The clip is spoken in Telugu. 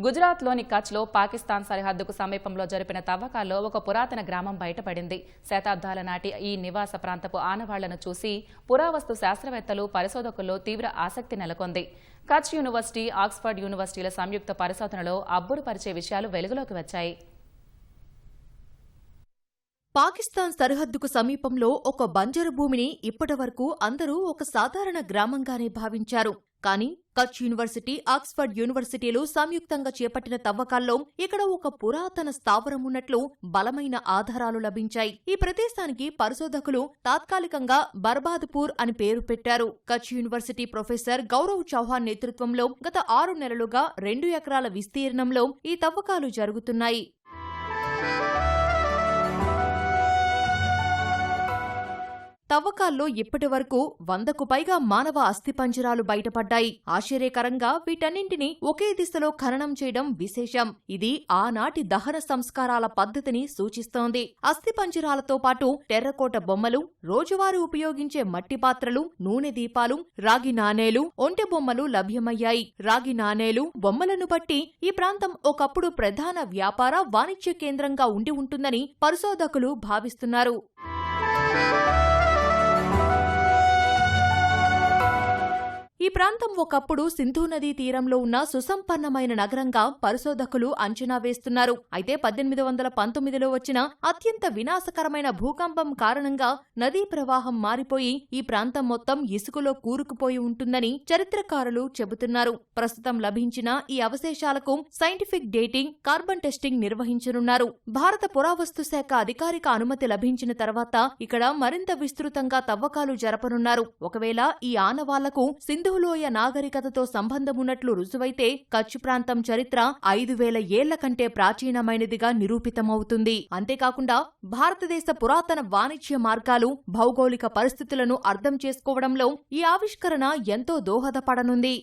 గుజరాత్లోని కచ్లో పాకిస్తాన్ సరిహద్దుకు సమీపంలో జరిపిన తవ్వకాల్లో ఒక పురాతన గ్రామం బయటపడింది. శతాబ్దాల నాటి ఈ నివాస ప్రాంతపు ఆనవాళ్లను చూసి పురావస్తు శాస్త్రవేత్తలు, పరిశోధకుల్లో తీవ్ర ఆసక్తి నెలకొంది. కచ్ యూనివర్సిటీ, ఆక్స్ఫర్డ్ యూనివర్సిటీల సంయుక్త పరిశోధనలో అబ్బురుపరిచే విషయాలు వెలుగులోకి వచ్చాయి. పాకిస్తాన్ సరిహద్దుకు సమీపంలో ఒక బంజరు భూమిని ఇప్పటివరకు అందరూ ఒక సాధారణ గ్రామంగానే భావించారు. కానీ కచ్ యూనివర్సిటీ, ఆక్స్ఫర్డ్ యూనివర్సిటీలు సంయుక్తంగా చేపట్టిన తవ్వకాల్లో ఇక్కడ ఒక పురాతన స్థావరం ఉన్నట్లు బలమైన ఆధారాలు లభించాయి. ఈ ప్రదేశానికి పరిశోధకులు తాత్కాలికంగా బర్బాద్పూర్ అని పేరు పెట్టారు. కచ్ యూనివర్సిటీ ప్రొఫెసర్ గౌరవ్ చౌహాన్ నేతృత్వంలో గత 6 నెలలుగా 2 ఎకరాల విస్తీర్ణంలో ఈ తవ్వకాలు జరుగుతున్నాయి. తవ్వకాల్లో ఇప్పటివరకు 100కు పైగా మానవ అస్థిపంజరాలు బయటపడ్డాయి. ఆశ్చర్యకరంగా వీటన్నింటినీ ఒకే దిశలో ఖననం చేయడం విశేషం. ఇది ఆనాటి దహన సంస్కారాల పద్ధతిని సూచిస్తోంది. అస్థిపంజరాలతో పాటు టెర్రకోట బొమ్మలు, రోజువారీ ఉపయోగించే మట్టి పాత్రలు, నూనె దీపాలు, రాగి నాణేలు, ఒంటె బొమ్మలు లభ్యమయ్యాయి. రాగి నాణేలు, బొమ్మలను బట్టి ఈ ప్రాంతం ఒకప్పుడు ప్రధాన వ్యాపార, వాణిజ్య కేంద్రంగా ఉండి ఉంటుందని పరిశోధకులు భావిస్తున్నారు. ఈ ప్రాంతం ఒకప్పుడు సింధు నదీ తీరంలో ఉన్న సుసంపన్నమైన నగరంగా పరిశోధకులు అంచనా వేస్తున్నారు. అయితే 1819లో వచ్చిన అత్యంత వినాశకరమైన భూకంపం కారణంగా నదీ ప్రవాహం మారిపోయి ఈ ప్రాంతం మొత్తం ఇసుకలో కూరుకుపోయి ఉంటుందని చరిత్రకారులు చెబుతున్నారు. ప్రస్తుతం లభించిన ఈ అవశేషాలకు సైంటిఫిక్ డేటింగ్, కార్బన్ టెస్టింగ్ నిర్వహించనున్నారు. భారత పురావస్తు శాఖ అధికారిక అనుమతి లభించిన తర్వాత ఇక్కడ మరింత విస్తృతంగా తవ్వకాలు జరపనున్నారు. ఒకవేళ ఈ ఆనవాళ్లకు సింధులోయ నాగరికతతో సంబంధమున్నట్లు రుజువైతే కచ్ ప్రాంతం చరిత్ర 5000 ఏళ్ల కంటే ప్రాచీనమైనదిగా నిరూపితమవుతుంది. అంతేకాకుండా భారతదేశ పురాతన వాణిజ్య మార్గాలు, భౌగోళిక పరిస్థితులను అర్థం చేసుకోవడంలో ఈ ఆవిష్కరణ ఎంతో దోహదపడనుంది.